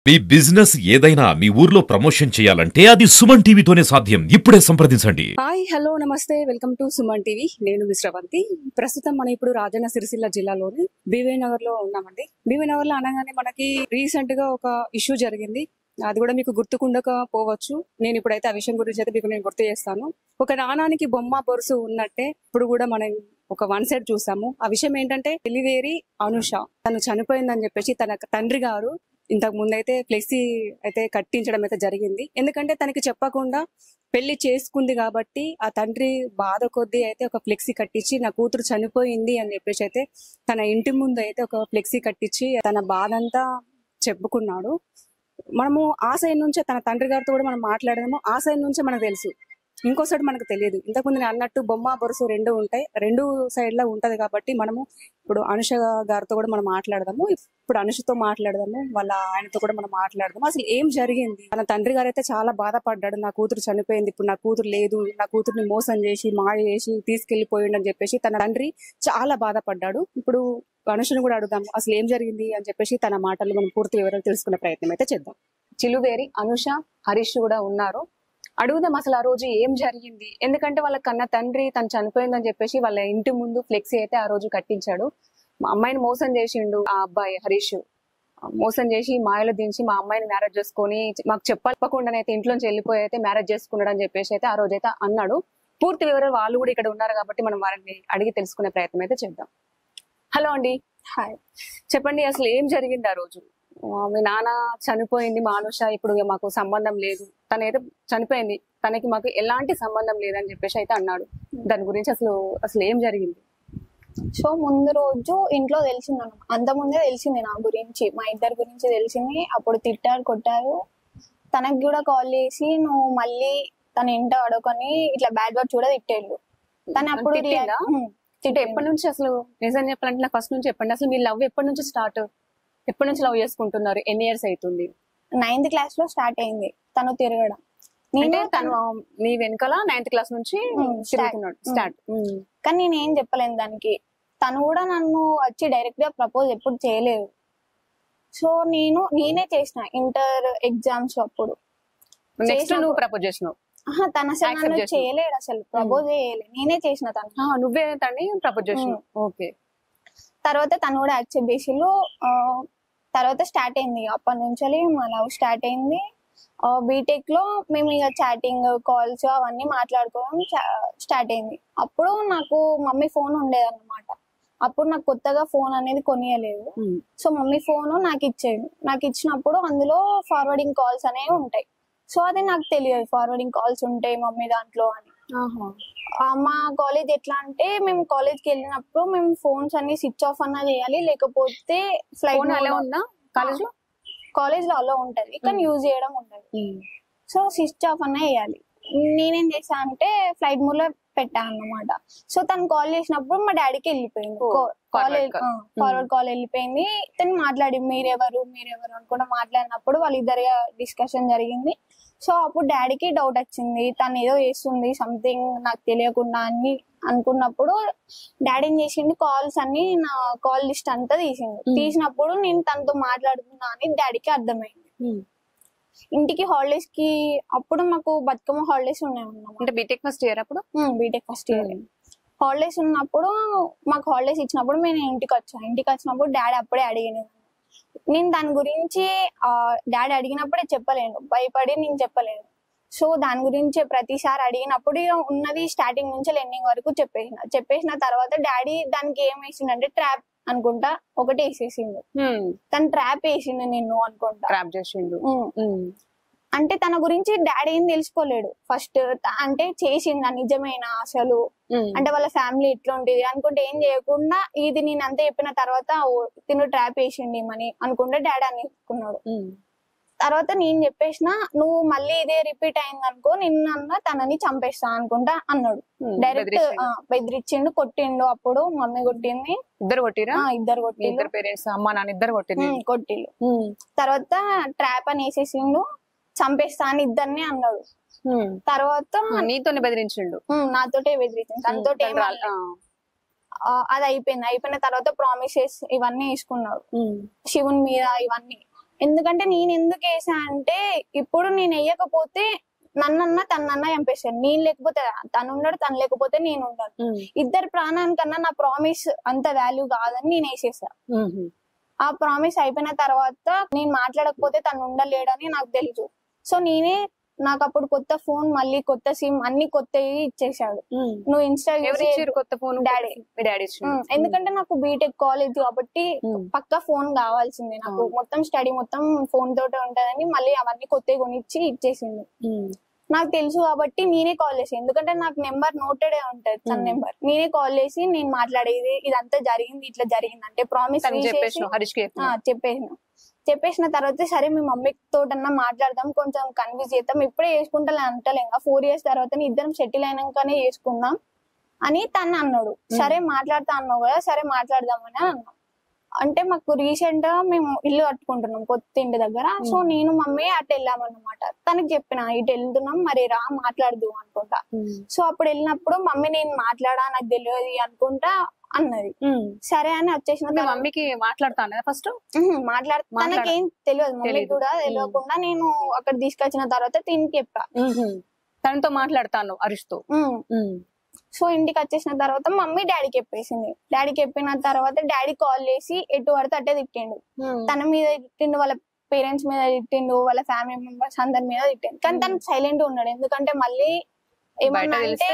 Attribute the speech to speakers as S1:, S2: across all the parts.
S1: మీ business ఏదైనా మీ ఊర్లో promotion చేయాలంటే అది సుమన్ టీవీతోనే సాధ్యం. ఇప్పుడే సంప్రదించండి.
S2: హాయ్ హలో నమస్తే వెల్కమ్ టు సుమన్ టీవీ. నేను మిశ్రవంతి. ప్రస్తుతం మనం ఇప్పుడు రాజన్న సిరిసిల్ల జిల్లాలోని బీవీ నగర్ లో ఉన్నామండి. బీవీ నగర్ లో అనగానే మనకి రీసెంట్ గా ఒక ఇష్యూ జరిగింది. అది కూడా మీకు గుర్తుకుండకపోవచ్చు. నేను ఇప్పుడైతే ఆ విషయం గురించి అయితే మీకు నేను గుర్తు చేస్తాను. ఒక నాణానికి బొమ్మ బొరుసు ఉన్నట్టే ఇప్పుడు కూడా మనం ఒక వన్ సైడ్ చూసాము. ఆ విషయం ఏంటంటే ఎలివేరి అనుష తను చనిపోయిందని చెప్పేసి తన తండ్రి గారు ఇంతకు ముందు అయితే ఫ్లెక్సీ అయితే కట్టించడం అయితే జరిగింది. ఎందుకంటే తనకి చెప్పకుండా పెళ్లి చేసుకుంది కాబట్టి ఆ తండ్రి బాధ కొద్దీ అయితే ఒక ఫ్లెక్సీ కట్టించి నా కూతురు చనిపోయింది అని చెప్పేసి అయితే తన ఇంటి ముందు అయితే ఒక ఫ్లెక్సీ కట్టించి తన బాధ అంతా చెప్పుకున్నాడు. మనము ఆ సైడ్ నుంచే తన తండ్రి గారితో కూడా మనం మాట్లాడదాము. ఆ సైడ్ నుంచే మనకు తెలుసు, ఇంకో సైడ్ మనకు తెలియదు. ఇంతకుముందు నేను అన్నట్టు బొమ్మ బొరుసు రెండు ఉంటాయి, రెండు సైడ్ లో ఉంటది. కాబట్టి మనము ఇప్పుడు అనుష గారితో కూడా మనం మాట్లాడదాము. ఇప్పుడు అనుషతో మాట్లాడదాము, వాళ్ళ ఆయనతో కూడా మనం మాట్లాడదాము. అసలు ఏం జరిగింది? తన తండ్రి గారు అయితే చాలా బాధపడ్డాడు. నా కూతురు చనిపోయింది, ఇప్పుడు నా కూతురు లేదు, నా కూతుర్ని మోసం చేసి మాయ చేసి తీసుకెళ్లిపోయిండు అని చెప్పేసి తన తండ్రి చాలా బాధపడ్డాడు. ఇప్పుడు అనుషను కూడా అడుగుదాం అసలు ఏం జరిగింది అని చెప్పేసి తన మాటలు మనం పూర్తి వివరాలు తెలుసుకునే ప్రయత్నం అయితే చేద్దాం. చిలువేరి అనుష, హరీష్ కూడా ఉన్నారు. అడుగుదాం అసలు ఆ రోజు ఏం జరిగింది. ఎందుకంటే వాళ్ళ కన్న తండ్రి తను చనిపోయిందని చెప్పేసి వాళ్ళ ఇంటి ముందు ఫ్లెక్సీ అయితే ఆ రోజు కట్టించాడు. మా అమ్మాయిని మోసం చేసిండు ఆ అబ్బాయి హరీష్. మోసం చేసి మాయలో దించి మా అమ్మాయిని మ్యారేజ్ చేసుకొని మాకు చెప్పకుండానైతే ఇంట్లోంచి వెళ్ళిపోయి అయితే మ్యారేజ్ చేసుకున్నాడు అని చెప్పేసి అయితే ఆ రోజు అయితే అన్నాడు. పూర్తి వివరాలు వాళ్ళు కూడా ఇక్కడ ఉన్నారు కాబట్టి మనం వారిని అడిగి తెలుసుకునే ప్రయత్నం అయితే చేద్దాం. హలో అండి. హాయ్. చెప్పండి అసలు ఏం జరిగింది ఆ రోజు? మీ నాన్న చనిపోయింది మా అనుష, ఇప్పుడు మాకు సంబంధం లేదు, తనైతే చనిపోయింది, తనకి మాకు ఎలాంటి సంబంధం లేదని చెప్పేసి అయితే అన్నాడు. దాని గురించి అసలు అసలు ఏం జరిగింది?
S3: సో ముందు రోజు ఇంట్లో తెలిసింది అన్న, అంత ముందే తెలిసింది నా గురించి, మా ఇద్దరి గురించి తెలిసింది. అప్పుడు తిట్టారు, కొట్టారు. తనకి కూడా కాల్ చేసి నువ్వు మళ్ళీ తన ఇంట అడుకొని ఇట్లా బ్యాడ్ వర్డ్స్ కూడా తిట్టేళ్ళు. తను అప్పుడు
S2: ఎప్పటి నుంచి అసలు నిజం చెప్పాలంటే నాకు ఫస్ట్ నుంచి చెప్పండి. అసలు మీ లవ్ ఎప్పటి నుంచి స్టార్ట్? ఎప్పటి నుంచి లవ్ చేసుకుంటున్నారు? ఎన్ని ఇయర్స్ అవుతుంది?
S3: 9th క్లాస్ లో స్టార్ట్ అయింది తను తిరగడం.
S2: తను నీ వెనకాల 9th క్లాస్ నుంచి తిరుగుతున్నాడు స్టార్ట్.
S3: కానీ నేను ఏం చెప్పలేను దానికి. తను కూడా నన్ను వచ్చి డైరెక్ట్ గా ప్రపోజ్ ఎప్పుడు చేయలేదు. సో నేనే చేసిన ఇంటర్ ఎగ్జామ్స్ అప్పుడు.
S2: నువ్వు ప్రపోజ్ చేసినావు?
S3: తన అసలు చేయలేడు, అసలు ప్రపోజ్ చేయలేదు, నేనే చేసిన. తను
S2: నువ్వే తన్ని ప్రపోజ్ చేసినావు. ఓకే.
S3: తర్వాత తను కూడా యాక్సెప్ట్ చేసిళ్ళు. తర్వాత స్టార్ట్ అయింది, అప్పటి నుంచి మా లవ్ స్టార్ట్ అయింది. బీటెక్ లో మేము ఇక చాటింగ్, కాల్స్ అవన్నీ మాట్లాడుకోవడం స్టార్ట్ అయింది. అప్పుడు నాకు మమ్మీ ఫోన్ ఉండేదన్నమాట. అప్పుడు నాకు కొత్తగా ఫోన్ అనేది కొనియలేదు. సో మమ్మీ ఫోన్ నాకు ఇచ్చేది. నాకు ఇచ్చినప్పుడు అందులో ఫార్వర్డింగ్ కాల్స్ అనేవి ఉంటాయి. సో అది నాకు తెలియదు ఫార్వర్డింగ్ కాల్స్ ఉంటాయి మమ్మీ దాంట్లో అని. మా కాలేజ్ ఎట్లా అంటే మేము కాలేజ్కి వెళ్ళినప్పుడు మేము ఫోన్స్ అన్ని స్విచ్ ఆఫ్ అన్నా చేయాలి, లేకపోతే ఫ్లైట్ కాలేజ్ లో అలో ఉంటది కానీ యూజ్ చేయడం ఉండదు. సో స్విచ్ ఆఫ్ అన్నా వేయాలి. నేనేం చేసా అంటే ఫ్లైట్ మోడ్ లో పెట్టా అన్నమాట. సో తను కాల్ చేసినప్పుడు మా డాడీకి వెళ్ళిపోయింది కాలేజ్, ఫార్వర్డ్ కాల్ వెళ్ళిపోయింది. తను మాట్లాడి మీరెవరు అనుకుంటా మాట్లాడినప్పుడు వాళ్ళిద్దరి డిస్కషన్ జరిగింది. సో అప్పుడు డాడీకి డౌట్ వచ్చింది, తను ఏదో చేస్తుంది సంథింగ్ నాకు తెలియకుండా అని అనుకున్నప్పుడు డాడీ ఏం చేసిండు, కాల్స్ అన్ని నా కాల్ లిస్ట్ అంతా తీసిండు. తీసినప్పుడు నేను తనతో మాట్లాడుతున్నా అని డాడీకి అర్థమైంది. ఇంటికి హాలిడేస్ కి అప్పుడు మాకు బతుకమ్మ హాలిడేస్ ఉన్నాయి.
S2: బీటెక్ ఫస్ట్ ఇయర్ అప్పుడు?
S3: బీటెక్ ఫస్ట్ ఇయర్ హాలిడేస్ ఉన్నప్పుడు మాకు హాలిడేస్ ఇచ్చినప్పుడు నేను ఇంటికి వచ్చాను. ఇంటికి వచ్చినప్పుడు డాడీ అప్పుడే అడిగాను. నేను దాని గురించి డాడీ అడిగినప్పుడే చెప్పలేను, భయపడి నేను చెప్పలేను. సో దాని గురించి ప్రతిసారి అడిగినప్పుడు ఉన్నది స్టార్టింగ్ నుంచి ఎండింగ్ వరకు చెప్పేసిన తర్వాత డాడీ దానికి ఏం వేసిండంటే ట్రాప్ అనుకుంటా ఒకటి వేసేసిండు. తను ట్రాప్ వేసిండు నిన్ను అనుకుంటా,
S2: ట్రాప్ చేసిండు.
S3: అంటే తన గురించి డాడీ ఏం తెలుసుకోలేడు ఫస్ట్. అంటే చేసిందా నిజమేనా అసలు, అంటే వాళ్ళ ఫ్యామిలీ ఎట్లుంటది అనుకుంటే ఏం చేయకుండా ఇది నేను అంతా చెప్పిన తర్వాత తిను ట్రాప్ వేసిండి మని అనుకుంటే డాడీ అనుకున్నాడు. తర్వాత నేను చెప్పేసిన నువ్వు మళ్ళీ ఇదే రిపీట్ అయింది అనుకో నిన్న తనని చంపేస్తా అనుకుంటా అన్నాడు. డైరెక్ట్ బెదిరించిండు, కొట్టిండు. అప్పుడు మమ్మీ కొట్టింది.
S2: ఇద్దరు కొట్టిరా?
S3: ఇద్దరు కొట్టిండు.
S2: పేరెంట్స్ అమ్మ నాన్న ఇద్దరు
S3: కొట్టిండు. తర్వాత ట్రాప్ అని వేసేసిండు, చంపేస్తా అని ఇద్దరిని అన్నాడు. తర్వాత
S2: నీతోనే బెదిరించిండు?
S3: నాతోటే బెదిరించిండు, తనతో అది అయిపోయిన తర్వాత ప్రామిసెస్ ఇవన్నీ వేసుకున్నాడు శివుని మీద. ఇవన్నీ ఎందుకంటే నేను ఎందుకు వేసా అంటే ఇప్పుడు నేను వేయకపోతే నన్నన్నా తనన్నా చంపేస్తాను. నేను లేకపోతే తను ఉండడు, తను లేకపోతే నేను ఉండను. ఇద్దరు ప్రాణానికన్నా నా ప్రామిస్ అంత వాల్యూ కాదని నేను వేసేసా. ఆ ప్రామిస్ అయిపోయిన తర్వాత నేను మాట్లాడకపోతే తను ఉండలేడని నాకు తెలుసు. సో నేనే నాకు అప్పుడు కొత్త ఫోన్, మళ్ళీ కొత్త సిమ్, అన్ని కొత్తవి ఇచ్చేసాడు. నువ్వు ఇన్స్టా
S2: కొత్త ఫోన్?
S3: డాడీ. ఎందుకంటే నాకు బీటెక్ కాలేజ్ కాబట్టి పక్కా ఫోన్ కావాల్సిందే నాకు. మొత్తం స్టడీ మొత్తం ఫోన్ తోటే ఉంటదని మళ్ళీ అవన్నీ కొత్తవి కొనిచ్చి ఇచ్చేసింది. నాకు తెలుసు కాబట్టి నేనే కాల్ చేసి, ఎందుకంటే నాకు నెంబర్ నోటెడే ఉంటది తన నెంబర్. నేనే కాల్ చేసి నేను మాట్లాడేది ఇదంతా జరిగింది, ఇట్లా జరిగింది అంటే ప్రామిస్ చెప్పేసిన తర్వాత సరే మీ మమ్మీ తోటన్నా మాట్లాడదాం, కొంచెం కన్విన్స్ చేద్దాం, ఇప్పుడే చేసుకుంటా అంటలే, 4 years తర్వాత ఇద్దరం సెటిల్ అయినాకనే చేసుకుందాం అని తను అన్నాడు. సరే మాట్లాడతా అన్నావు కదా, సరే మాట్లాడదామని అన్నాం. అంటే మాకు రీసెంట్ గా మేము ఇల్లు కట్టుకుంటున్నాం కొత్త ఇంటి దగ్గర. సో నేను మమ్మీ అటు వెళ్ళామన్నమాట. తనకి చెప్పిన ఇటు వెళ్తున్నాం, మరి రా మాట్లాడదు అనుకుంటా. సో అప్పుడు వెళ్ళినప్పుడు మమ్మీ నేను మాట్లాడా, నాకు తెలియదు అనుకుంటా అన్నది. సరే అని వచ్చేసిన
S2: మమ్మీకి మాట్లాడతాను ఫస్ట్
S3: తనకేం తెలియదు, మమ్మీ కూడా తెలియకుండా నేను అక్కడ తీసుకొచ్చిన తర్వాత తిని చెప్పా,
S2: తనతో మాట్లాడతాను అరుస్తూ.
S3: సో ఇంటికి వచ్చేసిన తర్వాత మమ్మీ డాడీకి చెప్పేసింది. డాడీకి చెప్పిన తర్వాత డాడీ కాల్ చేసి ఎటు పడితే అట్టే తిట్టిండు. తన మీద తిట్టిండు, వాళ్ళ పేరెంట్స్ మీద తిట్టిండు, వాళ్ళ ఫ్యామిలీ మెంబర్స్ అందరి మీద తిట్టిండు. కానీ తను సైలెంట్ ఉన్నాడు. ఎందుకంటే మళ్ళీ ఏమన్నా అంటే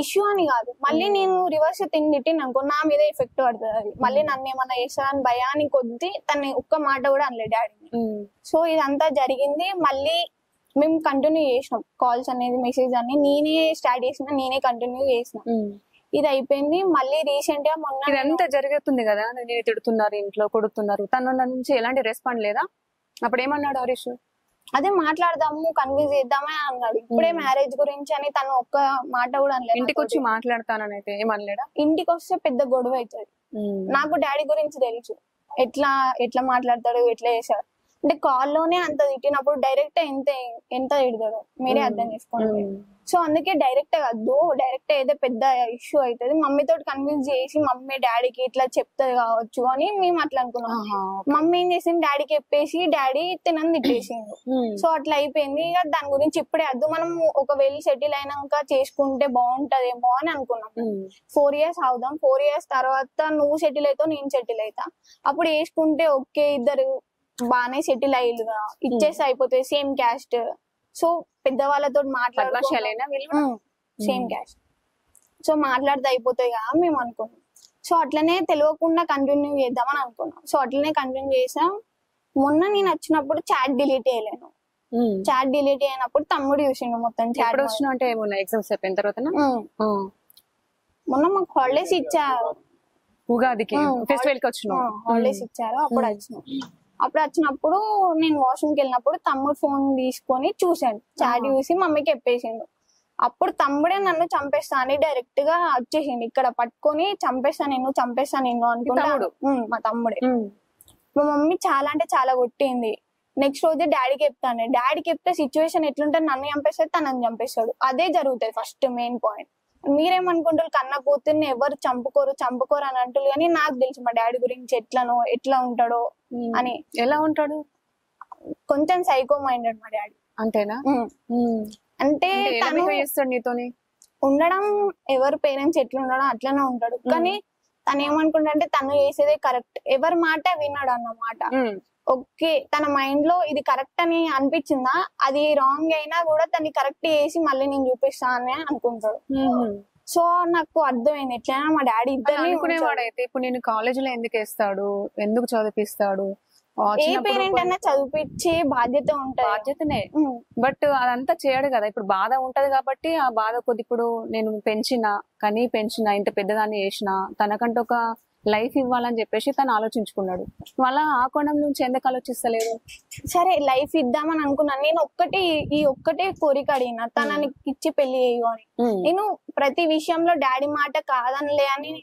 S3: ఇష్యూ అని కాదు, మళ్ళీ నేను రివర్స్ తిట్టిన అనుకో నా మీద ఎఫెక్ట్ పడుతుంది, అది మళ్ళీ నన్ను ఏమన్నా చేస్తానని భయాన్ని కొద్ది తన ఒక్క మాట కూడా అనలేదు డాడీని. సో ఇదంతా జరిగింది. మళ్ళీ మేము కంటిన్యూ చేసినాం కాల్స్ అనేది, మెసేజ్ అన్ని నేనే స్టార్ట్ చేసిన, నేనే కంటిన్యూ చేసిన. ఇది అయిపోయింది. మళ్ళీ రీసెంట్ గా మొన్న
S2: ఇదంతా జరుగుతుంది కదా, నేను తిడుతున్నారు, ఇంట్లో కొడుతున్నారు, తన నుంచి ఎలాంటి రెస్పాండ్ లేదా? అప్పుడు ఏమన్నాడు హరీష్?
S3: అదే మాట్లాడదాము, కన్విన్స్ చేద్దామే అన్నాడు. ఇప్పుడే మ్యారేజ్ గురించి అని తను ఒక్క మాట కూడా అనలేదు.
S2: ఇంటికి వచ్చి మాట్లాడతానని అయితే ఏమనలేడా?
S3: ఇంటికి వస్తే పెద్ద గొడవ అవుతుంది. నాకు డాడీ గురించి తెలుసు, ఎట్లా మాట్లాడతాడు, ఎట్లా చేశాడు అంటే. కాల్లోనే అంత తిట్టినప్పుడు డైరెక్ట్ ఎంత తిడతాడు మీరే అర్థం చేసుకోండి. సో అందుకే డైరెక్ట్ వద్దు, డైరెక్ట్ అయితే పెద్ద ఇష్యూ అవుతుంది. మమ్మీతో కన్విన్స్ చేసి మమ్మీ డాడీకి ఇట్లా చెప్తుంది కావచ్చు అని మేము అట్లా అనుకున్నాం. మమ్మీ ఏం చేసింది, డాడీకి చెప్పేసి డాడీ తినని తిట్టేసిండు. సో అట్లా అయిపోయింది. ఇక దాని గురించి ఇప్పుడే వద్దు, మనం ఒకవేళ సెటిల్ అయినాక చేసుకుంటే బాగుంటదేమో అని అనుకున్నాం. 4 years అవుదాం, 4 years తర్వాత నువ్వు సెటిల్ అవుతావు, నేను సెటిల్ అవుతా, అప్పుడు వేసుకుంటే ఓకే, ఇద్దరు బానే సెటిల్ అయ్యిలుగా ఇచ్చేసి అయిపోతాయి, సేమ్ క్యాస్ట్. సో పెద్దవాళ్ళతో సేమ్ క్యాస్ట్, సో మాట్లాడితే అయిపోతాయి కదా మేము అనుకున్నాం. సో అట్లనే తెలియకుండా కంటిన్యూ చేద్దామని అనుకున్నాం. సో అట్లనే కంటిన్యూ చేసాం. మొన్న నేను వచ్చినప్పుడు చాట్ డిలీట్ చేయలేను. చాట్ డిలీట్ అయినప్పుడు తమ్ముడు చూసిండు మొత్తం చాట్.
S2: అంటే ఎగ్జామ్స్ అయిపోయిన తర్వాత
S3: మొన్న మాకు హాలిడేస్ ఇచ్చారు,
S2: ఉగాదికి ఫెస్టివల్ కి వచ్చిన
S3: హాలిడేస్ ఇచ్చారు. అప్పుడు వచ్చినప్పుడు నేను వాష్రూమ్కి వెళ్ళినప్పుడు తమ్ముడు ఫోన్ తీసుకొని చూసాను, చాట్ చూసి మమ్మీకి చెప్పేసిండు. అప్పుడు తమ్ముడే నన్ను చంపేస్తా అని డైరెక్ట్ గా వచ్చేసిండు, ఇక్కడ పట్టుకొని చంపేస్తా నిన్ను అనుకుంటాడు మా తమ్ముడే. మా మమ్మీ చాలా అంటే చాలా కొట్టింది. నెక్స్ట్ రోజు డాడీకి చెప్తాను, డాడీకి చెప్తే సిచ్యువేషన్ ఎట్లుంటుంది, నన్ను చంపేస్తాడు, తనని చంపేస్తాడు, అదే జరుగుతుంది ఫస్ట్ మెయిన్ పాయింట్. మీరేమనుకుంటారు, కన్న కూతుర్ని ఎవరు చంపుకోరు అని అంటారు, కానీ నాకు తెలుసు మా డాడీ గురించి ఎట్లా ఉంటాడో అని.
S2: ఎలా ఉంటాడు?
S3: కొంచెం సైకో మైండెడ్ మా డాడీ.
S2: అంతేనా?
S3: అంటే తను
S2: నీతోని
S3: ఉండడం, ఎవరు పేరెంట్స్ ఎట్లా ఉండడం అట్లనే ఉంటాడు. కానీ తను ఏమనుకుంటే తను చేసేదే కరెక్ట్, ఎవరి మాట విన్నాడు అన్నమాట. ఓకే, తన మైండ్ లో ఇది కరెక్ట్ అని అనిపించిందా, అది రాంగ్ అయినా కూడా తను కరెక్ట్ చేసి మళ్ళీ నేను చూపిస్తా అని అనుకుంటాడు. సో నాకు అర్థమైంది ఎట్లయినా మా డాడీ ఇద్దరు
S2: అనుకునేవాడైతే ఇప్పుడు నేను కాలేజీలో ఎందుకు వేస్తాడు, ఎందుకు చదివిస్తాడు,
S3: ఏ పేరెంట్ అన్నా చదివించే బాధ్యత ఉంటది,
S2: బాధ్యతనే. బట్ అదంతా చేయడు కదా. ఇప్పుడు బాధ ఉంటది కాబట్టి ఆ బాధ కొద్ది, ఇప్పుడు నేను పెంచిన ఇంత పెద్దదాన్ని చేసిన, తనకంటూ ఒక లైఫ్ ఇవ్వాలని చెప్పేసి తను ఆలోచించుకున్నాడు. మళ్ళా ఆ కోణం నుంచి ఎందుకు ఆలోచిస్తలేదు?
S3: సరే లైఫ్ ఇద్దామని అనుకున్నాను నేను. ఒక్కటే కోరిక అడిగిన, తనని ఇచ్చి పెళ్లి చేయు అని. నేను ప్రతి విషయంలో డాడీ మాట కాదనిలే అని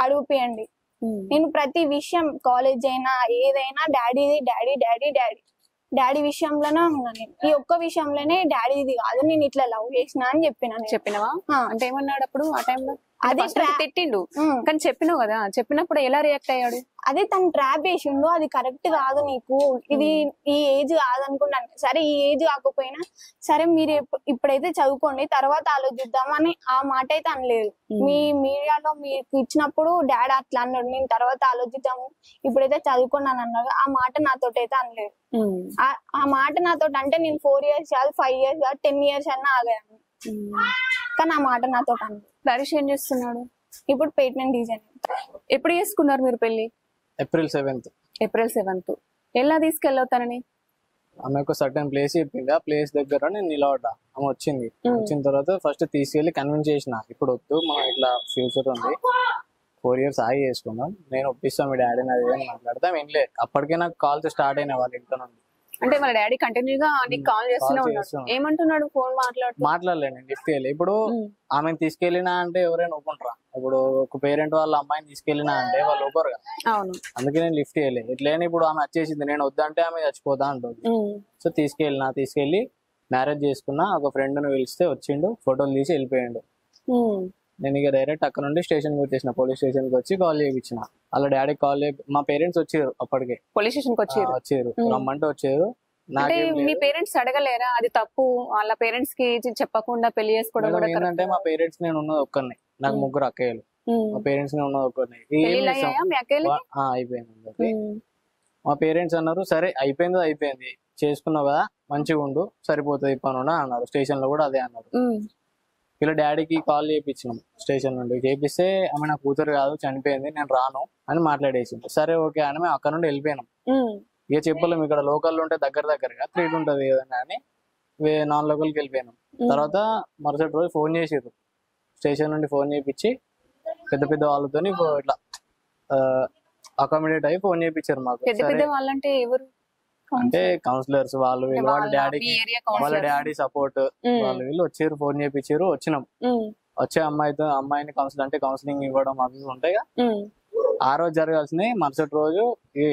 S3: అడుగుపియండి. నేను ప్రతి విషయం, కాలేజ్ అయినా ఏదైనా డాడీ విషయంలోనే ఉన్నా. నేను ఈ ఒక్క విషయంలోనే డాడీ ఇది కాదు, నేను ఇట్లా లవ్ చేసిన అని చెప్పినావా?
S2: అంటే ఏమన్నాడు అప్పుడు ఆ టైంలో?
S3: అది
S2: First అయితే తిట్టిండు కానీ చెప్పినావు కదా, చెప్పినప్పుడు ఎలా రియాక్ట్ అయ్యాడు?
S3: అదే తను ట్రాప్ చేసిండు, అది కరెక్ట్ కాదు నీకు, ఇది ఈ ఏజ్ కాదనుకున్నాను. సరే ఈ ఏజ్ కాకపోయినా సరే మీరు ఇప్పుడైతే చదువుకోండి తర్వాత ఆలోచిద్దామని ఆ మాట అయితే అనలేదు. మీ మీడియాలో మీకు ఇచ్చినప్పుడు డాడీ అట్లా అన్నాడు, నేను తర్వాత ఆలోచిద్దాము ఇప్పుడైతే చదువుకోండి అని అన్నాడు. ఆ మాట నాతోటి అయితే అనలేదు. ఆ మాట నాతోటి అంటే నేను 4 years కాదు 5 years కాదు 10 years అన్నా ఆగాను, కానీ ఆ మాట నాతోటి అనలేదు.
S2: హరీష్ ఏం చేస్తున్నాడు?
S3: ఇప్పుడు పేటెంట్ డిజైన్.
S2: ఎప్పుడు చేసుకున్నారు మీరు పెళ్లి?
S4: April 7th.
S2: April 7th. ఎలా తీసుకెళ్ళవుతానని?
S4: ఆమె ఒక సర్టన్ ప్లేస్ చెప్పింది, ఆ ప్లేస్ దగ్గర నేను నిలబడ్డా. ఆమె వచ్చింది, వచ్చిన తర్వాత ఫస్ట్ తీసుకెళ్లి కన్విన్స్ చేసిన, ఇప్పుడు వద్దు మనం ఇట్లా ఫ్యూచర్ ఉంది 4 years ఆగి చేసుకుందాం, నేను ఒప్పిస్తాం మీ డాడీని అది అని మాట్లాడతాం. ఏం లేదు, అప్పటికే నాకు కాల్స్ స్టార్ట్ అయిన వాళ్ళ ఇంట్లో నుండి.
S2: అంటే వాళ్ళ డాడీ కంటిన్యూగా నీకు కాల్ చేస్తూనే ఉన్నాడు. ఏమంటున్నాడు? ఫోన్
S4: మాట్లాడలేదు, నేను లిఫ్ట్ చేయలేదు. ఇప్పుడు ఆమెను తీసుకెళ్ళినా అంటే ఎవరైనా ఒప్పుకుంటారా? ఇప్పుడు ఒక పేరెంట్ వాళ్ళ అమ్మాయిని తీసుకెళ్ళినా అంటే వాళ్ళు ఒప్పరుగా.
S2: అవును,
S4: అందుకే నేను లిఫ్ట్ చేయలేదు. ఇట్లనే ఇప్పుడు ఆమె వచ్చేసింది, నేను వద్దంటే ఆమె చచ్చిపోతా అంటుంది. సో తీసుకెళ్ళి మ్యారేజ్ చేసుకున్నా. ఒక ఫ్రెండ్ ను పిలిస్తే వచ్చిండు, ఫోటోలు తీసి వెళ్ళిపోయిండు. నేను ఇక డైరెక్ట్ అక్కడ నుండి స్టేషన్ కి వచ్చేసిన, పోలీస్ స్టేషన్ కి వచ్చి కాల్ చేయించిన. వాళ్ళ డాడీ కాల్ మా పేరెంట్స్ వచ్చారు, అప్పటికే
S2: పోలీస్ స్టేషన్ కి
S4: వచ్చారు, రమ్మంటే వచ్చారు.
S2: అంటే మీ పేరెంట్స్ అడగలేరా అది తప్పు, వాళ్ళ పేరెంట్స్ కి చెప్పకుండా పెళ్లి చేసుకోవడం కూడా?
S4: ఏంటంటే మా పేరెంట్స్ నేను ఉన్నది ఒక్కరిని, నాకు ముగ్గురు అక్కయ్యలు. మా పేరెంట్స్ నేను ఉన్నది ఒక్కరిని. అయిపోయింది. మా పేరెంట్స్ అన్నారు సరే అయిపోయింది చేసుకున్నావు కదా మంచిగా ఉండు సరిపోతుంది పనున్నా అన్నారు. స్టేషన్ లో కూడా అదే అన్నారు. వీళ్ళ డాడీకి కాల్ చేయించినాం స్టేషన్ నుండి. చేపిస్తే ఆమె నా కూతురు కాదు చనిపోయింది, నేను రాను అని మాట్లాడేసింది. సరే ఓకే అని మేము అక్కడ నుండి వెళ్ళిపోయినాం. ఇక చెప్పలేము, ఇక్కడ లోకల్ ఉంటే దగ్గరగా త్రీట్ ఉంటది ఏదన్నా అని నాన్ లోకల్కి వెళ్ళిపోయినాం. తర్వాత మరుసటి రోజు ఫోన్ చేసిర్రు, స్టేషన్ నుండి ఫోన్ చేయించి పెద్ద వాళ్ళతో ఇట్లా అకామిడేట్ అయ్యి ఫోన్ చేయించారు మాకు.
S2: వాళ్ళంటే ఎవరు?
S4: అంటే కౌన్సిలర్స్ వాళ్ళు వాళ్ళ డాడీ సపోర్ట్ వాళ్ళు వీళ్ళు వచ్చారు, ఫోన్ చేయించారు. వచ్చినాం, వచ్చే అమ్మాయిని కౌన్సిలింగ్ ఇవ్వడం అవి ఉంటాయి. ఆ రోజు జరగాల్సింది మరుసటి రోజు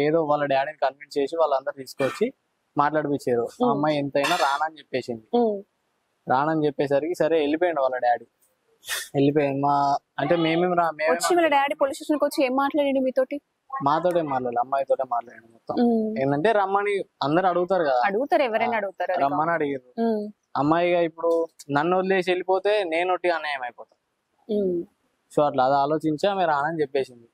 S4: ఏదో వాళ్ళ డాడీని కన్విన్స్ చేసి వాళ్ళందరూ తీసుకొచ్చి మాట్లాడిపించారు. ఆ అమ్మాయి ఎంతైనా రానని చెప్పేసింది. రానని చెప్పేసరికి సరే వెళ్ళిపోయింది వాళ్ళ డాడీ. వెళ్ళిపోయింది అంటే
S2: వాళ్ళ డాడీ పోలీస్ స్టేషన్ వచ్చి ఏం మాట్లాడండి మీతోటి?
S4: మాతోటే మాట్లాడాలి, అమ్మాయితోటే మాట్లాడండి మొత్తం. ఏంటంటే రమ్మని అందరు అడుగుతారు కదా,
S2: ఎవరైనా అడుగుతారు,
S4: రమ్మని అడిగారు. అమ్మాయిగా ఇప్పుడు నన్ను వదిలేసి వెళ్ళిపోతే నేను అన్యాయం అయిపోతా. సో అట్లా అది ఆలోచించి ఆమె రానని చెప్పేసింది.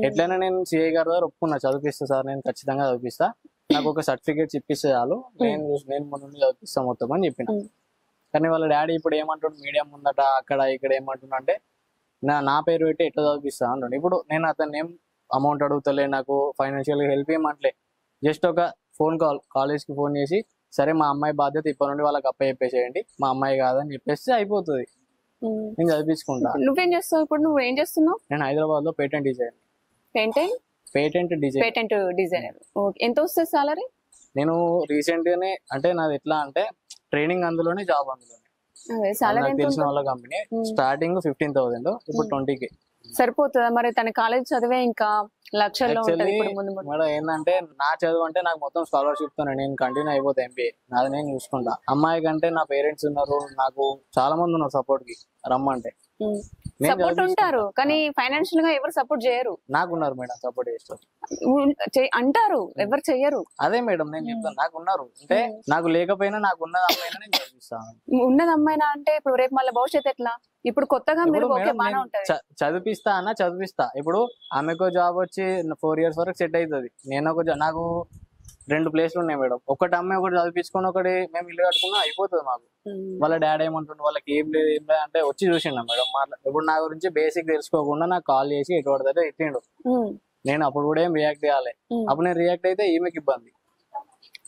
S4: ఎట్లయినా నేను సిఐ గారి దగ్గర ఒప్పుకున్నా, చదివిస్తా సార్ నేను ఖచ్చితంగా చదివిస్తా, నాకు ఒక సర్టిఫికేట్స్ ఇప్పిస్తే చాలు, నేను ముందు చదివిస్తా మొత్తం అని చెప్పిన. కానీ వాళ్ళ డాడీ ఇప్పుడు ఏమంటాడు, మీడియం ఉందట అక్కడ ఇక్కడ ఏమంటున్నా అంటే నా పేరు పెట్టి ఎట్లా చదివిస్తా అంటాడు. ఇప్పుడు నేను అతను ఏం అమౌంట్ అడుగుతలే, నాకు ఫైనాన్షియల్ హెల్ప్ ఏమంటలే, జస్ట్ ఒక ఫోన్ కాలేజ్ కి ఫోన్ చేసి సరే మా అమ్మాయి బాధ్యత ఇప్పటి నుండి వాళ్ళకి అప్ప చెప్పేసేయండి, మా అమ్మాయి కాదని చెప్పేస్తే అయిపోతుంది, నేను చదివించుకుంటా.
S2: నువ్వేం చేస్తావు ఇప్పుడు? నువ్వు ఏం చేస్తున్నావు?
S4: నేను హైదరాబాద్ లో పేటెంట్ డిజైనర్.
S2: ఎంత వస్తుంది సాలరీ?
S4: నేను రీసెంట్ గానే అంటే నాది ఎట్లా అంటే ట్రైనింగ్ అందులోనే జాబ్ అందులోనే తెలిసిన వాళ్ళ కంపెనీ. స్టార్టింగ్ 15,000, ఇప్పుడు 20K.
S2: సరిపోతుందా మరి? తన కాలేజ్ చదివే ఇంకా లక్షల్లో
S4: మేడం ఏంటంటే నా చదువు అంటే నాకు మొత్తం స్కాలర్షిప్ తో నేను కంటిన్యూ అయిపోతా ఎంబీఏ, నాది నేను చూసుకుంటా. అమ్మాయి కంటే నా పేరెంట్స్ ఉన్నారు, నాకు చాలా మంది ఉన్నారు సపోర్ట్ కి, రమ్మంటే
S2: సపోర్ట్ ఉంటారు కానీ ఫైనాన్షియల్ గా ఎవరు సపోర్ట్ చేయరు.
S4: నాకున్నారు మేడం సపోర్ట్ చేస్తారు
S2: అంటారు, ఎవరు చెయ్యరు.
S4: అదే మేడం నేను చెప్తాను, నాకున్నారు. అంటే నాకు లేకపోయినా నాకు ఉన్నది అమ్మాయినా నేను చదివిస్తాను.
S2: ఉన్నది అమ్మాయినా అంటే ఇప్పుడు రేపు మళ్ళీ భవిష్యత్తు ఎట్లా? ఇప్పుడు కొత్తగా మీరు
S4: చదివిస్తా. ఇప్పుడు ఆమెకు జాబ్ వచ్చి 4 years వరకు సెట్ అవుతుంది. నేను నాకు 2 ప్లేస్లు ఉన్నాయి మేడం, ఒకటి అమ్మాయి ఒకటి చదివించుకొని ఒకటి మేము ఇల్లు కట్టుకున్నా అయిపోతుంది మాకు. వాళ్ళ డాడీ ఏమంటుండే, వాళ్ళకి ఏం లేదు అంటే వచ్చి చూసిండ మేడం ఇప్పుడు నా గురించి బేసిక్ తెలుసుకోకుండా నాకు కాల్ చేసి ఎటువంటి ఎట్టిండు. నేను అప్పుడు కూడా ఏం రియాక్ట్ చేయాలి, అప్పుడు నేను రియాక్ట్ అయితే ఈమెకి ఇబ్బంది.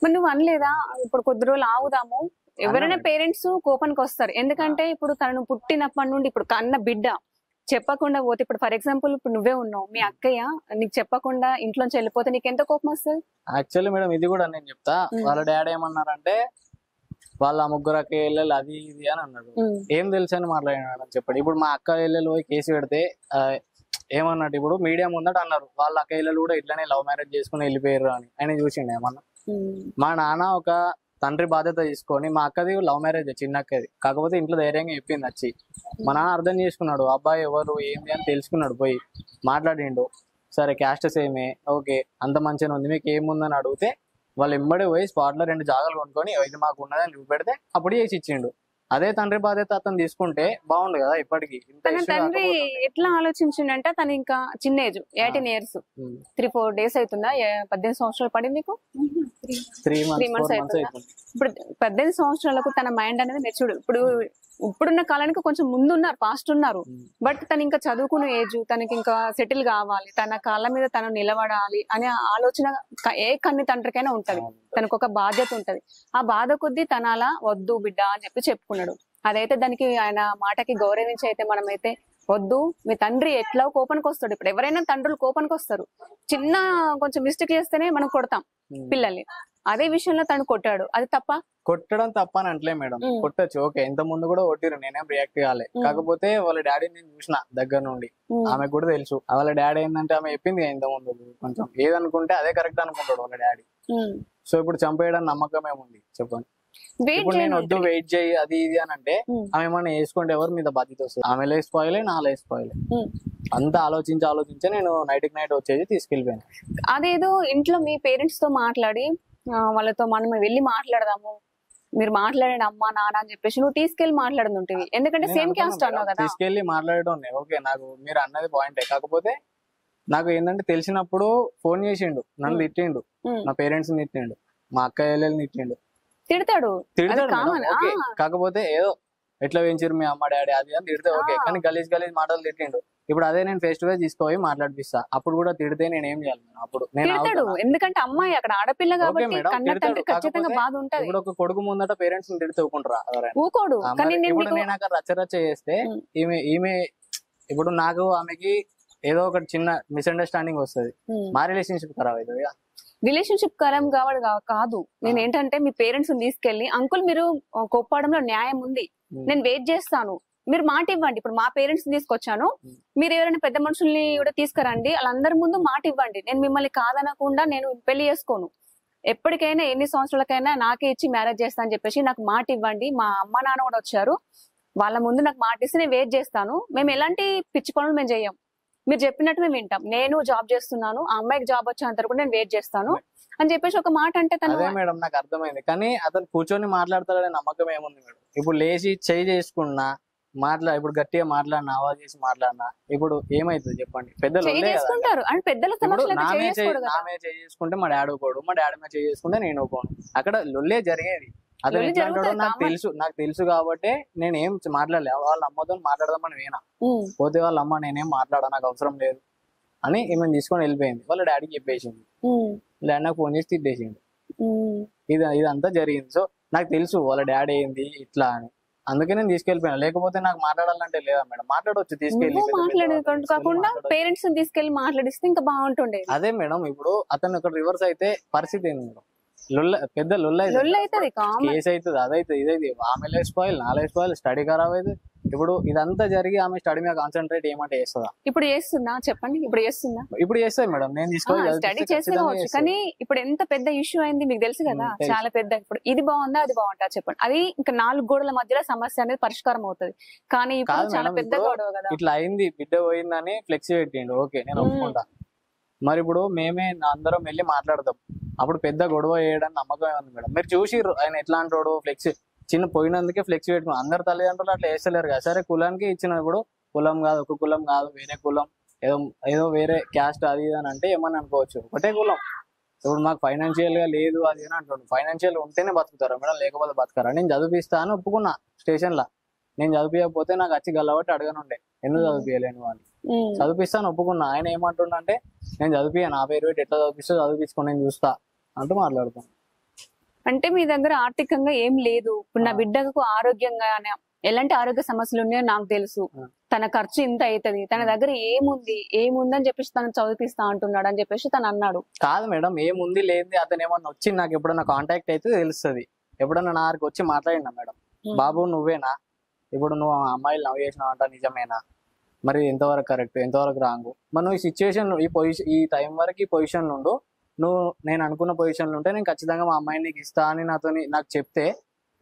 S2: మరి నువ్వు అనలేదా ఇప్పుడు కొద్ది రోజులు ఆగుదాము? ఎవరైనా పేరెంట్స్ కోపానికి వస్తారు, ఎందుకంటే ఇప్పుడు తనను పుట్టినప్పటి నుండి ఇప్పుడు కన్న బిడ్డ చెప్పకుండా పోతే, ఇప్పుడు ఫర్ ఎగ్జాంపుల్ ఇప్పుడు నువ్వే ఉన్నావు, మీ అక్కయ్య నీకు చెప్పకుండా ఇంట్లోంచి వెళ్ళిపోతే నీకు ఎంత కోపం వస్తుంది?
S4: యాక్చువల్లీ మేడం ఇది కూడా నేను చెప్తా, వాళ్ళ డాడీ ఏమన్నారంటే వాళ్ళ ముగ్గురు అక్క ఇళ్ళలు అది ఇది అని అన్నాడు. ఏం తెలుసు అని మాట్లాడినాడు చెప్పండి. ఇప్పుడు మా అక్క ఇళ్ళలు పోయి కేసు పెడితే ఏమన్నట్టు, ఇప్పుడు మీడియా ముందట అన్నారు వాళ్ళ అక్క ఇళ్ళలు కూడా ఇట్లనే లవ్ మ్యారేజ్ చేసుకుని వెళ్ళిపోయారు అని ఆయన చూసిండు. ఏమన్నా మా నాన్న ఒక తండ్రి బాధ్యత తీసుకొని, మా అక్కది లవ్ మ్యారేజ్ చిన్న అక్కది, కాకపోతే ఇంట్లో ధైర్యంగా చెప్పింది వచ్చి. మా నాన్న అర్థం చేసుకున్నాడు, అబ్బాయి ఎవరు ఏంది అని తెలుసుకున్నాడు, పోయి మాట్లాడిండు. సరే క్యాస్ట్ సేమే, ఓకే అంత మంచిగా ఉంది, మీకు ఏముందని అడిగితే వాళ్ళు ఎంబడే పోయి స్పాట్ లో 2 జాగాలు కొనుక్కొని ఇది మాకు ఉన్నదని చూపెడితే అప్పుడు చేసి ఇచ్చిండు. అదే తండ్రి బాధ్యత అతను తీసుకుంటే బాగుండు కదా. ఇప్పటికి
S2: తన తండ్రి ఎట్లా ఆలోచించిండంటే, తను ఇంకా చిన్న ఏజ్ 18 years 3-4 days అవుతుందా, 18 సంవత్సరాలు పడి మీకు
S4: 3
S2: months
S4: months
S2: అవుతుందా?
S4: అవుతుంది.
S2: ఇప్పుడు 18 సంవత్సరాలకు తన మైండ్ అనేది మెచ్యూర్డ్. ఇప్పుడున్న కాలానికి కొంచెం ముందు ఉన్నారు, పాస్ట్ ఉన్నారు. బట్ తను ఇంకా చదువుకునే ఏజ్, తనకి ఇంకా సెటిల్ కావాలి, తన కాళ్ళ మీద తను నిలబడాలి అనే ఆలోచన ఏ కన్ని తండ్రికైనా ఉంటది. తనకు ఒక బాధ్యత ఉంటది. ఆ బాధ కొద్దీ తన అలా వద్దు బిడ్డ అని చెప్పుకున్నాడు. అదైతే దానికి ఆయన మాటకి గౌరవించి అయితే మనమైతే వద్దు, మీ తండ్రి ఎట్లా కోపానికి వస్తాడు. ఇప్పుడు ఎవరైనా తండ్రులు కోపానికి వస్తారు. చిన్న కొంచెం మిస్టేక్ చేస్తేనే మనం కొడతాం పిల్లల్ని. అదే విషయంలో తను కొట్టాడు, అది తప్ప?
S4: కొట్టడం తప్ప అని అంటలే మేడం, కొట్టచ్చు ఓకే. ఇంత ముందు కూడా కొట్టిరు, నేనేం రియాక్ట్ కాలే. కాకపోతే వాళ్ళ డాడీ నేను చూసిన దగ్గర నుండి, ఆమెకు కూడా తెలుసు. వాళ్ళ డాడీ ఏంటంటే ఆమె చెప్పింది ఇంత ముందు, కొంచెం ఏదనుకుంటే అదే కరెక్ట్ అనుకుంటాడు వాళ్ళ డాడీ. సో ఇప్పుడు చంపేయడం నమ్మకం ఏముంది చెప్పండి. ఇప్పుడు నేను వద్దు వెయిట్ చేయి అది ఇది అని అంటే ఆమె ఏమన్నా వేసుకుంటే ఎవరి మీద బాధ్యత వస్తుంది? ఆమె లేసిపోయలే, నా లేసిపోయలే. అంతా ఆలోచించి నేను నైట్ వచ్చేది తీసుకెళ్లిపోయాను.
S2: అదేదో ఇంట్లో మీ పేరెంట్స్ తో మాట్లాడి వాళ్ళతో మనం వెళ్ళి మాట్లాడదాము, మీరు మాట్లాడండి అమ్మా నాన్న అని చెప్పేసి నువ్వు తీసుకెళ్లి మాట్లాడుతుంటివి. ఎందుకంటే సేమ్ క్యాస్ట్ అన్నావు కదా.
S4: తీసుకెళ్లి మాట్లాడడం ఓకే, నాకు మీరు అన్నది పాయింటే. కాకపోతే నాకు ఏంటంటే తెలిసినప్పుడు ఫోన్ చేసిండు, నన్ను తిట్టిండు, నా పేరెంట్స్ తిట్టిండు, మా అక్క చెల్లెల్ని తిట్టిండు.
S2: తిడతాడు.
S4: కాకపోతే ఏదో ఎట్లా పెంచారు మీ అమ్మ డాడీ అది అని తిడితే ఓకే, కానీ గలీజ్ మాటలు తిట్టిండు. ఇప్పుడు అదే నేను ఫేస్ టు ఫేస్ తీసుకుపోయి మాట్లాడిపిస్తా, అప్పుడు కూడా తిడితే నేను ఏం చేయాలి? అప్పుడు
S2: తిడతాడు, ఎందుకంటే అమ్మాయి అక్కడ ఆడపిల్ల కాబట్టి కన్న తండ్రి ఖచ్చితంగా బాధ ఉంటది.
S4: ఇప్పుడు ఒక కొడుకు ముందట పేరెంట్స్ తిడితే ఊకుంటారా?
S2: ఊకోడు.
S4: ఇప్పుడు నేను అక్కడ రచ్చరచ్చ చేస్తే ఈమె ఇప్పుడు నాకు ఆమెకి ఏదో ఒకటి చిన్న మిస్అండర్స్టాండింగ్ వస్తుంది, మా రిలేషన్షిప్ ఖరాబ్ అవుతుంది.
S2: రిలేషన్షిప్ ఖరాబ్ కాదు. నేను ఏంటంటే మీ పేరెంట్స్ తీసుకెళ్లి, అంకుల్ మీరు కోప్పడంలో న్యాయం ఉంది, నేను వెయిట్ చేస్తాను, మీరు మాట ఇవ్వండి. ఇప్పుడు మా పేరెంట్స్ తీసుకొచ్చాను, మీరు ఎవరైనా పెద్ద మనుషుల్ని కూడా తీసుకురండి, వాళ్ళందరి ముందు మాట ఇవ్వండి. నేను మిమ్మల్ని కాదనకుండా నేను పెళ్లి చేసుకోను, ఎప్పటికైనా ఎన్ని సంవత్సరాలకైనా నాకే ఇచ్చి మ్యారేజ్ చేస్తా అని చెప్పేసి నాకు మాట ఇవ్వండి. మా అమ్మ నాన్న కూడా వచ్చారు, వాళ్ళ ముందు నాకు మాట ఇస్తే నేను వెయిట్ చేస్తాను. మేము ఎలాంటి పిచ్చి పనులు మేము చెయ్యం, మీరు చెప్పినట్టు మేము వింటాం. నేను జాబ్ చేస్తున్నాను, ఆ అమ్మాయికి జాబ్ వచ్చేంత వరకు నేను వెయిట్ చేస్తాను అని చెప్పేసి ఒక మాట అంటే
S4: అదే మేడం నాకు అర్థమైంది. కానీ అతను కూర్చొని మాట్లాడతాడనే నమ్మకం ఏముంది మేడం? ఇప్పుడు లేచి చేయి చేసుకున్నా ఇప్పుడు గట్టిగా మాట్లాడినా, ఆవాజ్ చేసి మాట్లాడినా ఇప్పుడు ఏమైతుంది చెప్పండి? పెద్దలు
S2: చేసుకుంటారు అండ్ పెద్దల
S4: నామే చేసుకుంటే మా డాడీ పోడు, మా డాడీ మీద చేసుకుంటే నేను పోను, అక్కడ లొల్లే జరిగేది. అతను ఎట్లా అంటాడో నాకు తెలుసు కాబట్టి నేను ఏం మాట్లాడలే. వాళ్ళ అమ్మతో మాట్లాడదామని వేనా పోతే వాళ్ళ అమ్మ నేనేం మాట్లాడా, నాకు అవసరం లేదు అని ఈమెను తీసుకొని వెళ్ళిపోయింది. వాళ్ళ డాడీకి చెప్పేసింది, డాడీ నాకు ఫోన్ చేసి తిట్టేసింది. ఇదంతా జరిగింది. సో నాకు తెలుసు వాళ్ళ డాడీ ఏంది ఇట్లా అని, అందుకే నేను తీసుకెళ్ళిపోయాను. లేకపోతే నాకు మాట్లాడాలంటే లేదా మేడం, మాట్లాడవచ్చు తీసుకెళ్ళి,
S2: కాకుండా పేరెంట్స్ తీసుకెళ్లి మాట్లాడిస్తే ఇంకా బాగుంటుండే.
S4: అదే మేడం ఇప్పుడు అతను ఇక్కడ రివర్స్ అయితే పరిస్థితి ఏంది మేడం? పెద్ద లొల్ల
S2: అవుతుంది,
S4: కేసు అవుతుంది, అదైతే ఇదైతే ఆమె లేసిపోయాలి, నా లేసిపోయాలి, స్టడీ ఖరాబ్ అయితే. ఇప్పుడు ఇదంతా జరిగి ఆమె స్టడీ మీద కాన్సన్ట్రేట్ ఏమంటే చేస్తుందా?
S2: ఇప్పుడు చేస్తుందా చెప్పండి?
S4: ఇప్పుడు చేస్తాయి మేడం, నేను తీసుకొని
S2: స్టడీ చేసుకోవచ్చు. కానీ ఇప్పుడు ఎంత పెద్ద ఇష్యూ అయింది మీకు తెలుసు కదా, చాలా పెద్ద. ఇప్పుడు ఇది బాగుందా అది బాగుంటా చెప్పండి, అది ఇంకా 4 గోడల మధ్యలో సమస్య అనేది పరిష్కారం అవుతుంది. కానీ ఇప్పుడు చాలా పెద్ద గొడవ కదా.
S4: ఇట్లా అయింది, బిడ్డ పోయిందని ఫ్లెక్సీ పెట్టిండు, ఓకే నేను ఒప్పుకుంటా. మరి ఇప్పుడు మేమే అందరం వెళ్ళి మాట్లాడదాం, అప్పుడు పెద్ద గొడవ చేయడానికి నమ్మకం ఏముంది మేడం? మీరు చూసిర్రు ఆయన ఎట్లా అంటాడు, ఫ్లెక్సీ చిన్న పోయినందుకే ఫ్లెక్సీ పెట్టుకుని. అందరు తల్లిదండ్రులు అట్లా వేస్తలేరు కదా. సరే కులానికి ఇచ్చినప్పుడు కులం కాదు, ఒక కులం కాదు, వేరే కులం, ఏదో వేరే క్యాస్ట్ అది ఇది అని అంటే ఏమని అనుకోవచ్చు, ఒకటే కులం. ఇప్పుడు మాకు ఫైనాన్షియల్ గా లేదు అది అని అంటాడు. ఫైనాన్షియల్ ఉంటేనే బతుకుతారా మేడం, లేకపోతే బతకారా? నేను చదివిస్తా అని ఒప్పుకున్నా స్టేషన్ లా. నేను చదివియకపోతే నాకు వచ్చి గల్లబట్టి అడగనుండే, ఎందుకు చదివియలేను అని. చదివిస్తాను ఒప్పుకున్నా. ఆయన ఏమంటుండే, నేను చదివియా, నా పేరు పెట్టి ఎట్లా చదివించుకొని నేను చూస్తా అంటూ మాట్లాడుతాను.
S2: అంటే మీ దగ్గర ఆర్థికంగా ఏం లేదు, ఇప్పుడు నా బిడ్డకు ఆరోగ్యంగా ఎలాంటి ఆరోగ్య సమస్యలు ఉన్నాయో నాకు తెలుసు, తన ఖర్చు ఇంత అవుతుంది, తన దగ్గర ఏముందని చెప్పేసి తను చదివిస్తా అంటున్నాడు అని చెప్పేసి తను అన్నాడు.
S4: కాదు మేడం, ఏముంది లేదు, అతను ఏమన్నా వచ్చి నాకు ఎప్పుడన్నా కాంటాక్ట్ అయితే తెలుస్తుంది. ఎప్పుడన్నా నాకు వచ్చి మాట్లాడినా, మేడం బాబు నువ్వేనా, ఇప్పుడు నువ్వు అమ్మాయిలు నవ్వు చేసినావు అంట, నిజమేనా, మరి ఎంతవరకు కరెక్ట్ ఎంతవరకు రాంగ్, మనం ఈ సిచ్యువేషన్ ఈ టైం వరకు ఈ పొజిషన్ నుండు నేను అనుకున్న పొజిషన్లో ఉంటే నేను ఖచ్చితంగా మా అమ్మాయిని నీకు ఇస్తా అని నాకు చెప్తే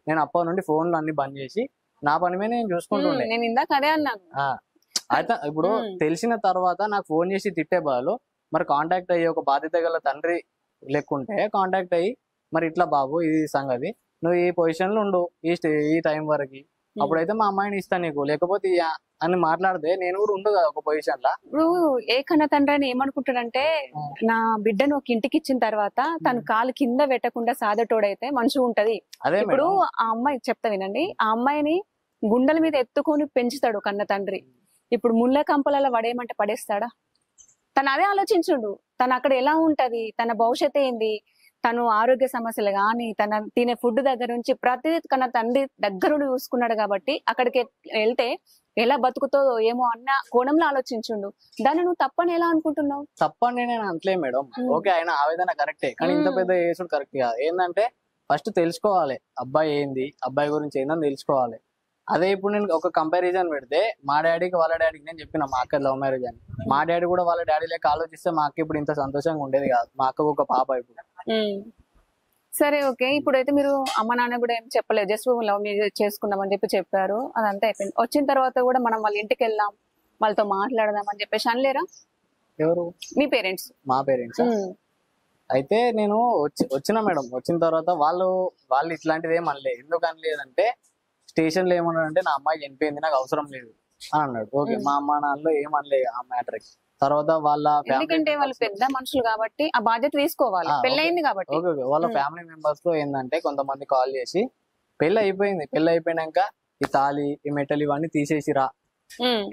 S4: నేను అప్పటి నుండి ఫోన్లు అన్ని బంద్ చేసి నా పని మీద నేను చూసుకుంటుండే.
S2: నేను ఇందాక అదే అన్నాను.
S4: అయితే ఇప్పుడు తెలిసిన తర్వాత నాకు ఫోన్ చేసి తిట్టే బదులు మరి కాంటాక్ట్ అయ్యి ఒక బాధ్యత గల తండ్రి లెక్కుంటే కాంటాక్ట్ అయ్యి మరి ఇట్లా బాబు ఇది సంగతి, నువ్వు ఈ పొజిషన్ లో ఉండు ఈ టైం వరకు, అప్పుడైతే మా అమ్మాయిని ఇస్తా నీకు, లేకపోతే అని మాట్లాడితే నేను కూడా ఉండు కదా ఒక పొజిషన్ లా.
S2: ఇప్పుడు ఏ కన్న తండ్రి అని ఏమనుకుంటాడంటే నా బిడ్డను ఒక ఇంటికి ఇచ్చిన తర్వాత తను కాలు కింద పెట్టకుండా సాదటోడైతే మంచిగా ఉంటది.
S4: అదే
S2: ఇప్పుడు ఆ అమ్మాయి చెప్తా వినండి, ఆ అమ్మాయిని గుండెల మీద ఎత్తుకొని పెంచుతాడు కన్న తండ్రి. ఇప్పుడు ముళ్ళ కంపలలో పడేయమంటే పడేస్తాడా? తను అదే ఆలోచించుండు, తను అక్కడ ఎలా ఉంటది, తన భవిష్యత్తు ఏంది, తను ఆరోగ్య సమస్యలు గాని తన తినే ఫుడ్ దగ్గర నుంచి ప్రతిదీ కన్నా తండ్రి దగ్గరుండి చూసుకున్నాడు కాబట్టి అక్కడికి వెళ్తే ఎలా బతుకుతుందో ఏమో అన్న కోణంలో ఆలోచించుండు. దాన్ని నువ్వు తప్పని ఎలా అనుకుంటున్నావు?
S4: తప్పని నేను అంటలే మేడం, ఓకే ఆయన ఆవేదన కరెక్టే, కానీ ఇంత పెద్ద చేసుడు కరెక్ట్ కాదు. ఏంటంటే ఫస్ట్ తెలుసుకోవాలి అబ్బాయి ఏంది, అబ్బాయి గురించి ఏందని తెలుసుకోవాలి. అదే ఇప్పుడు నేను ఒక కంపారిజన్ పెడితే మా డాడీకి వాళ్ళ డాడీకి నేను చెప్పిన మా అక్క లవ్ మ్యారేజ్ అని, మా డాడీ కూడా వాళ్ళ డాడీ లెక్క ఆలోచిస్తే మా అక్క ఇప్పుడు ఇంత సంతోషంగా ఉండేది కాదు. మా అక్కకు ఒక పాప ఇప్పుడు.
S2: సరే ఓకే, ఇప్పుడైతే మీరు అమ్మ నాన్న కూడా ఏం చెప్పలేదు, జస్ట్ లవ్ మ్యారేజ్ చేసుకున్నామని చెప్పారు, అదంతా అయిపోయింది. వచ్చిన తర్వాత కూడా మనం వాళ్ళ ఇంటికి వెళ్దాం, వాళ్ళతో మాట్లాడదాం అని చెప్పేసి అనలేరా?
S4: ఎవరు?
S2: మీ పేరెంట్స్.
S4: మా పేరెంట్స్. అయితే నేను వచ్చిన మేడం, వచ్చిన తర్వాత వాళ్ళు ఇట్లాంటిది ఏం అనలేదు. ఎందుకు అనలేదంటే స్టేషన్ లో ఏమన్నాడంటే నా అమ్మాయి చనిపోయింది నాకు అవసరం లేదు అని అన్నాడు. ఓకే, మా అమ్మ నాన్నలో ఏమనలేదు ఆ మ్యాటర్ కి. తర్వాత వాళ్ళ
S2: ఎందుకంటే వాళ్ళు పెద్ద మనుషులు కాబట్టి ఆ బాధ్యత తీసుకోవాలి, పెళ్ళయింది కాబట్టి.
S4: ఓకే, వాళ్ళ ఫ్యామిలీ మెంబర్స్ లో ఏంటంటే కొంతమంది కాల్ చేసి పెళ్లి అయిపోయినాక ఈ తాళి ఈ మెటల్ ఇవన్నీ తీసేసిరా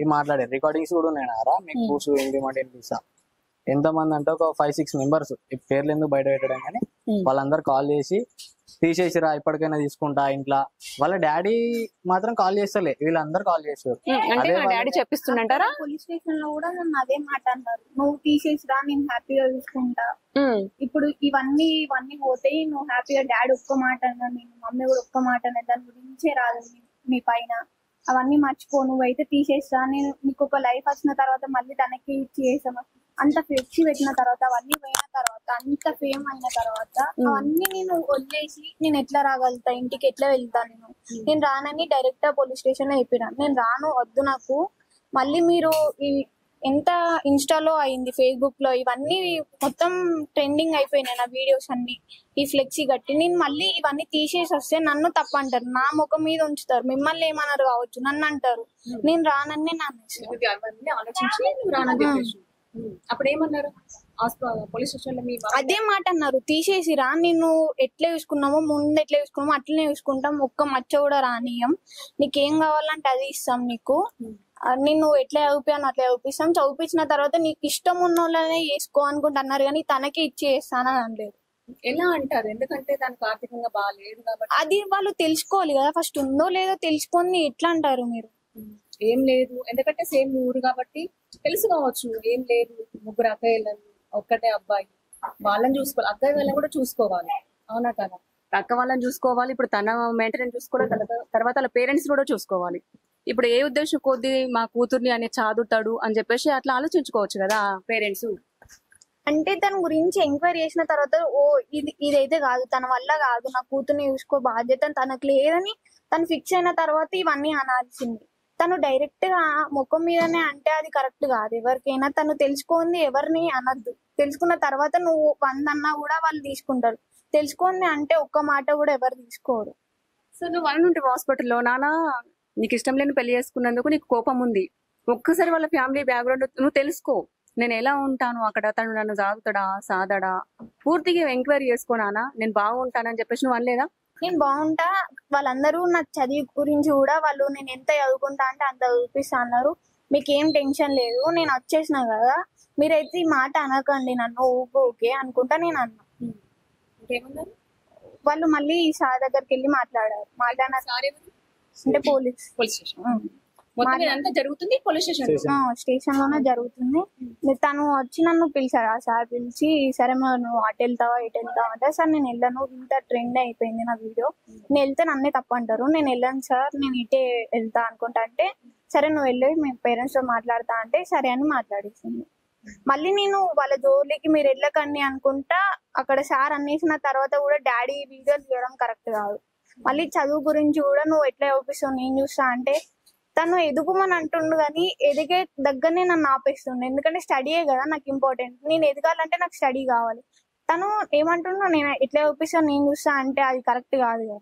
S4: ఈ మాట్లాడారు. రికార్డింగ్స్ కూడా ఉన్నాయా మీకు పూసు ఏంటి తీసా. ఎంతమంది అంటే ఒక 5-6 మెంబర్స్, పేర్లు ఎందుకు బయట పెట్టడం కానీ వాళ్ళందరూ కాల్ చేసి తీసేసిరా ఇప్పటికైనా తీసుకుంటా ఇంట్లో. వాళ్ళ డాడీ మాత్రం కాల్ చేస్తలే, వీళ్ళందరూ కాల్ చేస్తారు.
S2: డాడీ చెప్పిస్తుంటారా?
S3: పోలీస్ స్టేషన్ లో కూడా నన్ను అదే మాట అన్నారు, నువ్వు తీసేసిరా నేను హ్యాపీగా చూసుకుంటా. ఇప్పుడు ఇవన్నీ పోతాయి, నువ్వు హ్యాపీగా డాడీ ఒక్క మాట అన్నా, నేను మమ్మీ కూడా ఒక్క మాట అన్నా, దాని గురించే రాదు మీ పైన, అవన్నీ మర్చిపో, నువ్వైతే తీసేసిరా. నేను నీకు ఒక లైఫ్ వచ్చిన తర్వాత మళ్ళీ తనకి చేసాము అంత ఫ్లెక్సీ పెట్టిన తర్వాత, అవన్నీ పోయిన తర్వాత, అంత ఫేమ్ అయిన తర్వాత అవన్నీ నేను వదిలేసి నేను ఎట్లా రాగలుగుతా, ఇంటికి ఎట్లా వెళ్తా? నేను రానని డైరెక్ట్ గా పోలీస్ స్టేషన్ లో చెప్పినా, నేను రాను, వద్దు నాకు. మళ్ళీ మీరు ఎంత ఇన్స్టాలో అయింది, ఫేస్బుక్ లో ఇవన్నీ మొత్తం ట్రెండింగ్ అయిపోయినాయి నా వీడియోస్ అన్ని, ఈ ఫ్లెక్సీ కట్టి. నేను మళ్ళీ ఇవన్నీ తీసేసి వస్తే నన్ను తప్పు అంటారు, నా ముఖం మీద ఉంచుతారు, మిమ్మల్ని ఏమన్నారు కావచ్చు, నన్ను అంటారు. నేను రానని
S2: అప్పుడు ఏమన్నారు పోలీస్ స్టేషన్ లో?
S3: అదే మాట అన్నారు, తీసేసిరా, నేను ఎట్లా చూసుకున్నామో ముందు ఎట్లా చూసుకున్నామో అట్లనే చూసుకుంటాం, ఒక్క మచ్చ కూడా రానియం, నీకేం కావాలంటే అది ఇస్తాం నీకు, నేను ఎట్లా చదివిపాను అట్లా చదివిస్తాం, చదివించిన తర్వాత నీకు ఇష్టం ఉన్న వాళ్ళనే చేసుకో అనుకుంటున్నారు, కానీ తనకి ఇచ్చి చేస్తానని అనలేదు.
S2: ఎలా అంటారు? ఎందుకంటే దానికి ఆర్థికంగా బాగాలేదు కాబట్టి.
S3: అది వాళ్ళు తెలుసుకోవాలి కదా, ఫస్ట్ ఉందో లేదో తెలుసుకొని ఎట్లా అంటారు మీరు?
S2: ఏం లేదు, ఎందుకంటే సేమ్ ఊరు కాబట్టి తెలుసు కావచ్చు. ఏం లేదు, 3 అక్కయ్యలను, ఒక్కటే అబ్బాయి, వాళ్ళని చూసుకోవాలి, అక్కయ్య వాళ్ళని కూడా చూసుకోవాలి, అవునా కదా? అక్క వాళ్ళని చూసుకోవాలి, ఇప్పుడు తన మెయింటెనెన్స్ చూసుకోవాలి, తర్వాత వాళ్ళ పేరెంట్స్ కూడా చూసుకోవాలి. ఇప్పుడు ఏ ఉద్దేశం కొద్ది మా కూతుర్ని అనే చదువుతాడు అని చెప్పేసి అట్లా ఆలోచించుకోవచ్చు కదా పేరెంట్స్.
S3: అంటే దాని గురించి ఎంక్వైరీ చేసిన తర్వాత, ఓ ఇదైతే కాదు, తన వల్ల కాదు, నా కూతుర్ని చూసుకో బాధ్యత తనకు లేదని తను ఫిక్స్ అయిన తర్వాత ఇవన్నీ అనాల్సింది. తను డైరెక్ట్ గా ముఖం మీదనే అంటే అది కరెక్ట్ కాదు. ఎవరికైనా తను తెలుసుకుంది ఎవరిని అనద్దు, తెలుసుకున్న తర్వాత నువ్వు 100 అన్నా కూడా వాళ్ళు తీసుకుంటారు, తెలుసుకుంది అంటే ఒక్క మాట కూడా ఎవరు తీసుకోరు.
S2: సో నువ్వు అనుంటే హాస్పిటల్లో, నానా నీకు ఇష్టం లేని పెళ్లి చేసుకున్నందుకు నీకు కోపం ఉంది, ఒక్కసారి వాళ్ళ ఫ్యామిలీ బ్యాక్గ్రౌండ్ నువ్వు తెలుసుకో, నేను ఎలా ఉంటాను అక్కడ, తను నన్ను సాగుతాడా సాదడా, పూర్తిగా ఎంక్వైరీ చేసుకోనానా, నేను బాగుంటానని చెప్పేసి నువ్వు అనలేదా?
S3: నేను బాగుంటా, వాళ్ళందరూ నా చదివి గురించి కూడా వాళ్ళు నేను ఎంత చదువుకుంటా అంటే అంత చదివిపిస్తా అన్నారు, మీకేం టెన్షన్ లేదు, నేను వచ్చేసిన కదా, మీరైతే ఈ మాట అనకండి నన్ను, ఓకే అనుకుంటా నేను అన్నా. వాళ్ళు మళ్ళీ ఈ సార్ దగ్గరికి వెళ్ళి మాట్లాడారు, అంటే పోలీస్
S2: జరుగుతుంది పోలీస్
S3: స్టేషన్ లోనే జరుగుతుంది. తను వచ్చి నన్ను పిలిచాడు, ఆ సార్ పిలిచి, సరే నువ్వు అటు వెళ్తావా ఇటు వెళ్తావా అంటే, సార్ నేను వెళ్ళను, ఇంత ట్రెండ్ అయిపోయింది నా వీడియో, నేను వెళ్తే నన్నే తప్పు అంటారు, నేను వెళ్ళను సార్, నేను ఇటే వెళ్తా అనుకుంటా అంటే, సరే నువ్వు వెళ్ళి మీ పేరెంట్స్ తో మాట్లాడతా అంటే సరే అని మాట్లాడేసింది. మళ్ళీ నేను వాళ్ళ జోలికి మీరు వెళ్ళకండి అనుకుంటా అక్కడ సార్ అనేసిన తర్వాత కూడా డాడీ వీడియోలు చేయడం కరెక్ట్ కాదు. మళ్ళీ చదువు గురించి కూడా నువ్వు ఎట్లా చూపిస్తావు నేను చూస్తా అంటే తను ఎదుగుమని అంటుండు కానీ ఎదిగే దగ్గరనే నన్ను ఆపేస్తుండే. ఎందుకంటే స్టడీయే కదా నాకు ఇంపార్టెంట్. నేను ఎదగాలంటే నాకు స్టడీ కావాలి. తను ఏమంటున్నా నేను ఎట్లా చూపిస్తాను నేను చూస్తా అంటే అది కరెక్ట్ కాదు కదా.